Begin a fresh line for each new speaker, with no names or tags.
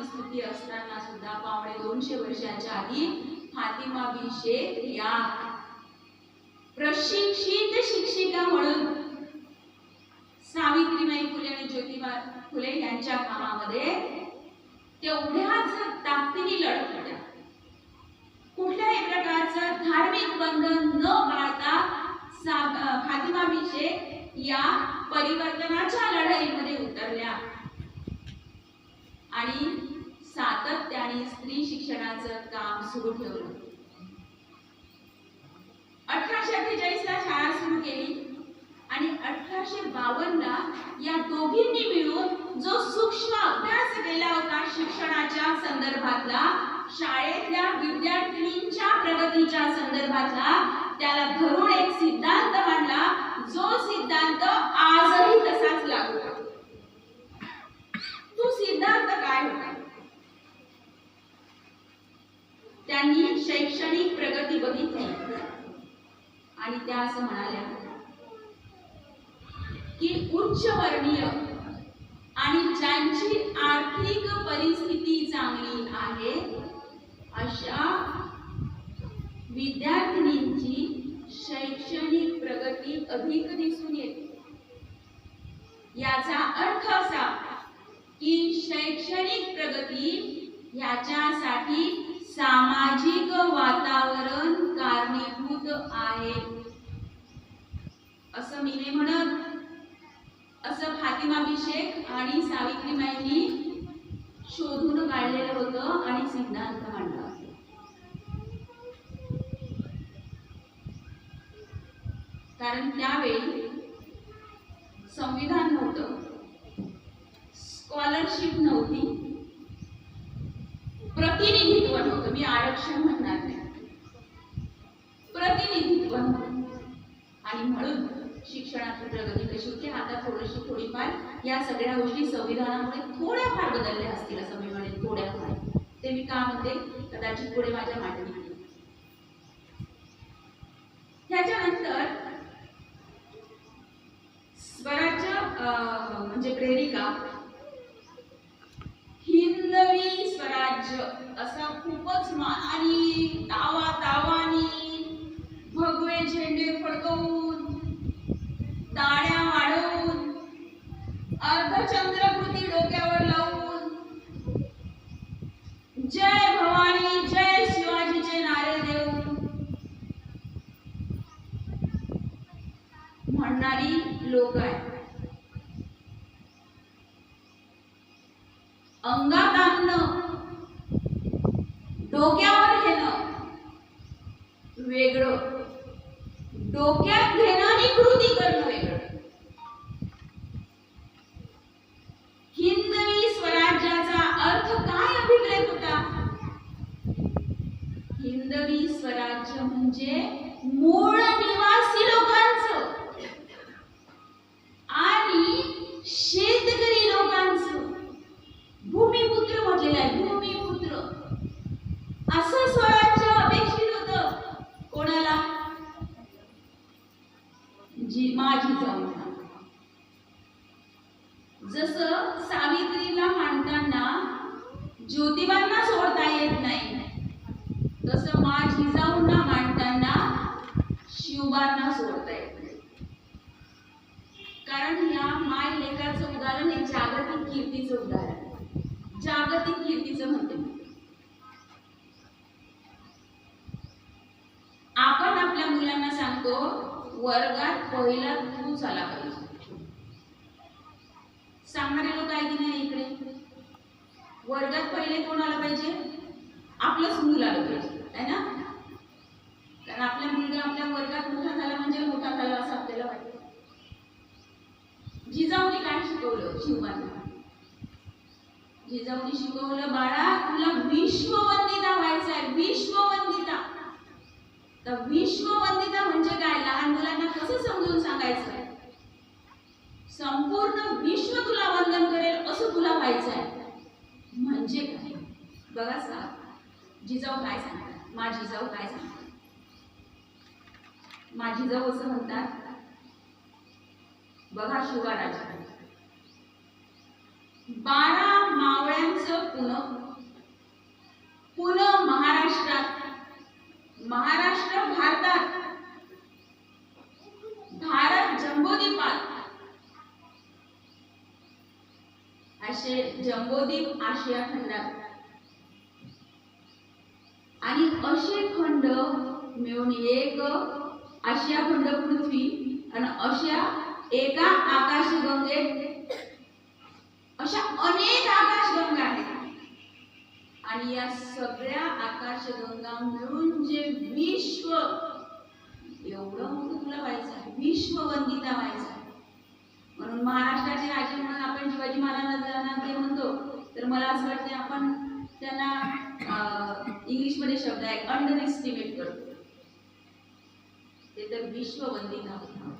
परिस्थिती असताना सुद्धा 250 वर्षाच्या आधी फातिमा बिन शेख या प्रशिक्षित शिक्षिका म्हणून सावित्रीबाई फुले आणि ज्योतिबा फुले यांच्या कामामध्ये तेवढ्याच ताकदीने लढत होत्या. कुठल्याही प्रकारचं धार्मिक बंधन न पाळता फातिमा बिन शेख या परिवर्तनाच्या लढाईमध्ये उतरल्या आणि सातत्याने स्त्री शिक्षणाचं काम सुरू ठेवलं. 1848 ला शाळा सुरू केली आणि 1852 ला या दोघींनी मिळून जो सूक्ष्म अभ्यास केला होता शिक्षणाच्या संदर्भातला, शाळेतल्या विद्यार्थिनींच्या प्रगतीच्या संदर्भातला, त्याला धरून एक सिद्धांत मांडला, जो सिद्धांत आजही तसाच लागू आहे. तो सिद्धांत काय होता? त्यांनी शैक्षणिक प्रगती बघितली आणि त्या असं म्हणाल्या की उच्चवर्णीय आणि ज्यांची आर्थिक परिस्थिती चांगली आहे अशा विद्यार्थिनींची शैक्षणिक प्रगती अधिक दिसून येते. याचा अर्थ असा की शैक्षणिक प्रगती याच्यासाठी सामाजिक वातावरण कारणीभूत आहे असं मी नाही म्हणत. असं फातिमा बिन शेख आणि सावित्रीबाईंनी शोधून काढलेलं होतं आणि सिद्धांत मांडला. कारण त्यावेळी संविधान नव्हतं, स्कॉलरशिप नव्हती, प्रतिनिधित्व नव्हतं. मी आरक्षण म्हणणार नाही, प्रतिनिधित्व नव्हतं. आणि म्हणून शिक्षणाची प्रगती कशी होती आता थोडीफार या सगळ्या गोष्टी संविधानामुळे थोड्याफार बदलल्या असतील असं मी म्हणेन. थोड्याफार ते मी का म्हणते कदाचित पुढे माझ्या मांडणी. त्याच्यानंतर स्वराज्य म्हणजे प्रेरिका हिंदवी स्वराज्य असा खूपच मानानी तावानी भगवे झेंडे फडकवून टाळ्या वाढवून अर्धचंद्रकृती डोक्यावर लावून जय भवानी जय शिवाजीचे नारे देऊन म्हणणारी लोक आहेत. अंगात आणणं डोक्यावर घेणं वेगळं, डोक्यात घेणं आणि कृती करणं वेगळं. हिंदवी स्वराज्याचा अर्थ काय अभिप्रेत होता? हिंदवी स्वराज्य म्हणजे मूळ निवासी लोकांचं आणि शेतकरी लोकांचं, भूमिपुत्र म्हटलेलं आहे, भूमिपुत्र असं स्वराज्य अपेक्षित होतं. कोणाला? माझी जाऊ. जसं सावित्रीला मांडताना ज्योतिबांना सोडता येत नाही, तसं माझी जाऊंना मांडताना शिवबांना सोडता येत नाही. कारण या माय लेखाचं उदाहरण हे जागतिक कीर्तीचं उदाहरण, जागतिक कीर्तीचं म्हणते. आपण आपल्या मुलांना सांगतो वर्गात पहिला तूच आला पाहिजे. सांगणारे लोक आहे की नाही इकडे? वर्गात पहिले कोण आला पाहिजे? आपलंच मुल आलं पाहिजे, है ना? कारण आपला मुलगा आपल्या वर्गात मोठा झाला म्हणजे मोठा झाला असं आपल्याला वाटतं. जिजाऊनी काय शिकवलं? शिवबांना जिजाऊनी शिकवलं, बाळा तुला विश्ववंदिता व्हायचं आहे, विश्ववंदिता. तर विश्ववंदिता म्हणजे काय? लहान मुलांना कसं समजून सांगायचं? संपूर्ण विश्व तुला वंदन करेल असं तुला व्हायचं आहे म्हणजे काय? बघा जिजाऊ काय सांगतात, माझी जाऊ काय सांगतात. माझी जाऊ असं म्हणतात, बघा शिवाराजा 12 मावळ्यांचं पुन्हा जम्बोद्वीप आशिया खंडात. आणि असे खंड मिळून एक आशिया खंड पृथ्वी आणि अशा एका आकाशगंगेत अशा अनेक आकाशगंगा आहेत. आणि या सगळ्या आकाशगंगा मिळून जे विश्व एवढं मोठं तुला व्हायचं आहे, विश्ववंदिता व्हायचं आहे. म्हणून महाराष्ट्राचे राजे म्हणून आपण शिवाजी महाराजांना ते म्हणतो. तर मला असं वाटतं आपण त्यांना इंग्लिशमध्ये शब्द आहे अंडर एस्टिमेट करतो. ते तर विश्ववंदिता होता.